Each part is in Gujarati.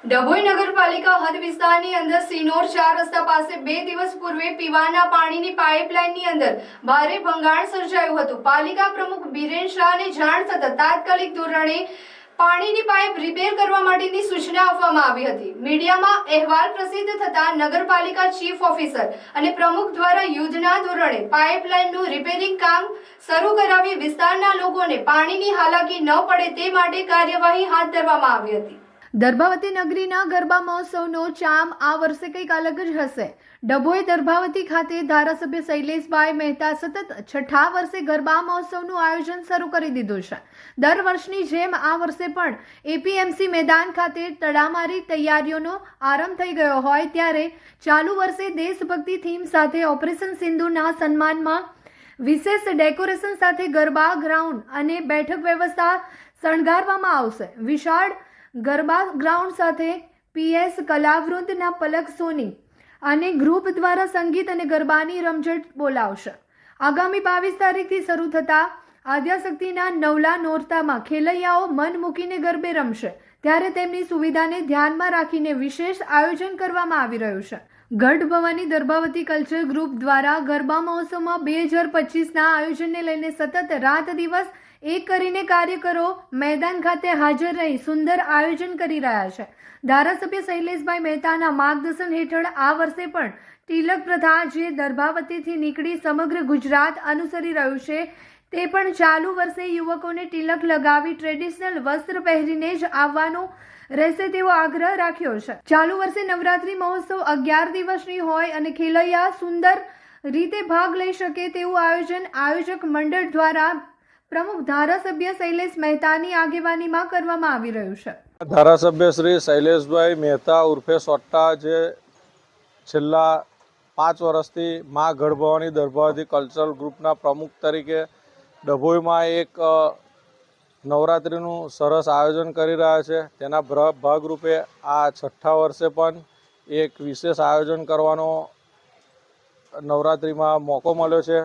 ડભોઈ નગરપાલિકા હદ વિસ્તારની અંદર સિનોર 4 રસ્તા પાસે 2 દિવસ પૂર્વે પીવાના પાણીની પાઇપલાઇનની અંદર ભારે ભંગાણ સર્જાયું હતું। પાલિકા પ્રમુખ બીરેન શાહને જાણ થતાં તાત્કાલિક ધોરણે પાણીની પાઇપ રિપેર કરવા માટેની સૂચના આપવામાં આવી હતી। મીડિયામાં અહેવાલ પ્રસિદ્ધ થતાં નગરપાલિકા ચીફ ઓફિસર અને પ્રમુખ દ્વારા યુદ્ધના ધોરણે પાઇપલાઇનનું રિપેરિંગ કામ શરૂ કરાવી વિસ્તારના લોકોને પાણીની હાલાકી ન પડે તે માટે કાર્યવાહી હાથ ધરવામાં આવી હતી। દર્ભાવતી નગરીના ગરબા મહોત્સવનો ચામ આ વર્ષે કંઈક અલગ જ હશે। ડભોઈ દર્ભાવતી ખાતે ધારાસભ્ય શૈલેષભાઈ મહેતા સતત 6થા વર્ષે ગરબા મહોત્સવનું આયોજન શરૂ કરી દીધું છે। દર વર્ષની જેમ આ વર્ષે પણ એપીએમસી મેદાન ખાતે તડામારી તૈયારીઓનો આરંભ થઈ ગયો હોય ત્યારે ચાલુ વર્ષે દેશભક્તિ થીમ સાથે ઓપરેશન સિંદૂરના સન્માનમાં વિશેષ ડેકોરેશન સાથે ગરબા ગ્રાઉન્ડ અને બેઠક વ્યવસ્થા શણગારવામાં આવશે। વિશાળ ગરબા ગ્રાઉન્ડ સાથે પીએસ કલાવૃંદના પલક સોની અને ગ્રુપ દ્વારા સંગીત અને ગરબાની રમઝટ બોલાવશે। આગામી 22 તારીખથી શરૂ થતા આદ્યાશક્તિના નવલા નોરતામાં ખેલૈયાઓ મન મૂકીને ગરબે રમશે ત્યારે તેમની સુવિધાને ધ્યાનમાં રાખીને વિશેષ આયોજન કરવામાં આવી રહ્યું છે। ગઢ ભવાની દર્ભાવતી કલ્ચર ગ્રુપ દ્વારા ગરબા મહોત્સવમાં 2025ના આયોજનને લઈને સતત રાત દિવસ એક કરીને કાર્યકરો મેદાન ખાતે હાજર રહી સુંદર આયોજન કરી રહ્યા છે। ધારાસભ્ય શૈલેષભાઈ મહેતાના માર્ગદર્શન હેઠળ આ વર્ષે પણ તિલક પ્રથા જે દર્ભાવતીથી નીકળી સમગ્ર ગુજરાત અનુસરી રહ્યું છે તે પણ ચાલુ વર્ષે યુવકોને તિલક લગાવી ટ્રેડિશનલ વસ્ત્ર પહેરીને જ આવવાનો રહેશે તેવો આગ્રહ રાખ્યો છે। ચાલુ વર્ષે નવરાત્રી મહોત્સવ 11 દિવસની હોય અને ખેલૈયા સુંદર રીતે ભાગ લઈ શકે તેવું આયોજન આયોજક મંડળ દ્વારા પ્રમુખ ધારાસભ્ય શૈલેષ મહેતાની આગેવાનીમાં કરવામાં આવી રહ્યું છે। ધારાસભ્ય શ્રી શૈલેષભાઈ મહેતા ઉર્ફે સોટ્ટા જે છેલ્લા 5 વર્ષથી માં ગઢ ભવાની દર્ભાવતી કલ્ચરલ ગ્રુપના પ્રમુખ તરીકે ડભોઈમાં એક નવરાત્રિનું સરસ આયોજન કરી રહ્યા છે તેના ભાગરૂપે આ 6થા વર્ષે પણ એક વિશેષ આયોજન કરવાનો નવરાત્રિમાં મોકો મળ્યો છે।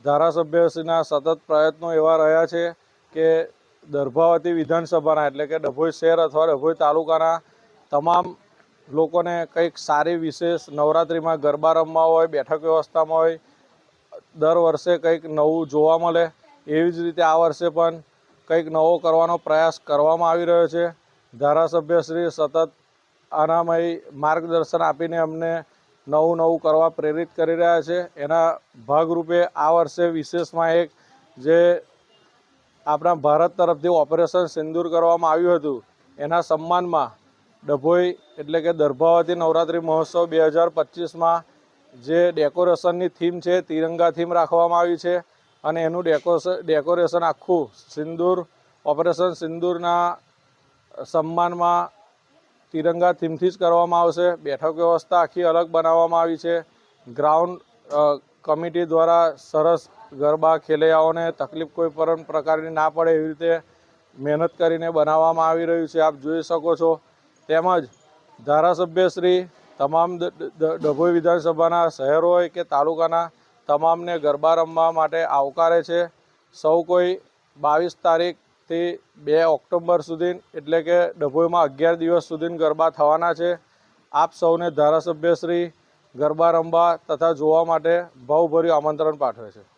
ધારાસભ્યશ્રીના સતત પ્રયત્નો એવા રહ્યા છે કે દર્ભાવતી વિધાનસભાના એટલે કે ડભોઈ શહેર અથવા ડભોઈ તાલુકાના તમામ લોકોને કંઈક સારી વિશેષ નવરાત્રિમાં ગરબા રમવા હોય, બેઠક વ્યવસ્થામાં હોય, દર વર્ષે કંઈક નવું જોવા મળે એવી જ રીતે આ વર્ષે પણ કંઈક નવો કરવાનો પ્રયાસ કરવામાં આવી રહ્યો છે। ધારાસભ્યશ્રી સતત આનામય માર્ગદર્શન આપીને અમને નવું કરવા પ્રેરિત કરી રહ્યા છે। એના ભાગરૂપે આ વર્ષે વિશેષમાં એક જે આપણા ભારત તરફથી ઓપરેશન સિંદૂર કરવામાં આવ્યું હતું એના સન્માનમાં ડભોઈ એટલે કે દર્ભાવતી નવરાત્રિ મહોત્સવ 2025માં જે ડેકોરેશનની થીમ છે તિરંગા થીમ રાખવામાં આવી છે અને એનું ડેકોરેશન આખું સિંદૂર ઓપરેશન સિંદૂરના સન્માનમાં તિરંગા થીમથી જ કરવામાં આવશે। બેઠક વ્યવસ્થા આખી અલગ બનાવવામાં આવી છે। ગ્રાઉન્ડ કમિટી દ્વારા સરસ ગરબા ખેલૈયાઓને તકલીફ કોઈ પણ પ્રકારની ના પડે એવી રીતે મહેનત કરીને બનાવવામાં આવી રહ્યું છે, આપ જોઈ શકો છો। તેમજ ધારાસભ્યશ્રી તમામ ડભોઈ વિધાનસભાના શહેર હોય કે તાલુકાના તમામને ગરબા રમવા માટે આવકારે છે। સૌ કોઈ 22 તારીખથી 2 ઓક્ટોબર સુધી એટલે કે ડભોઈમાં 11 દિવસ સુધી ગરબા થવાના છે। આપ સૌને ધારાસભ્યશ્રી ગરબા રમવા તથા જોવા માટે ભાવભર્યું આમંત્રણ પાઠવે છે।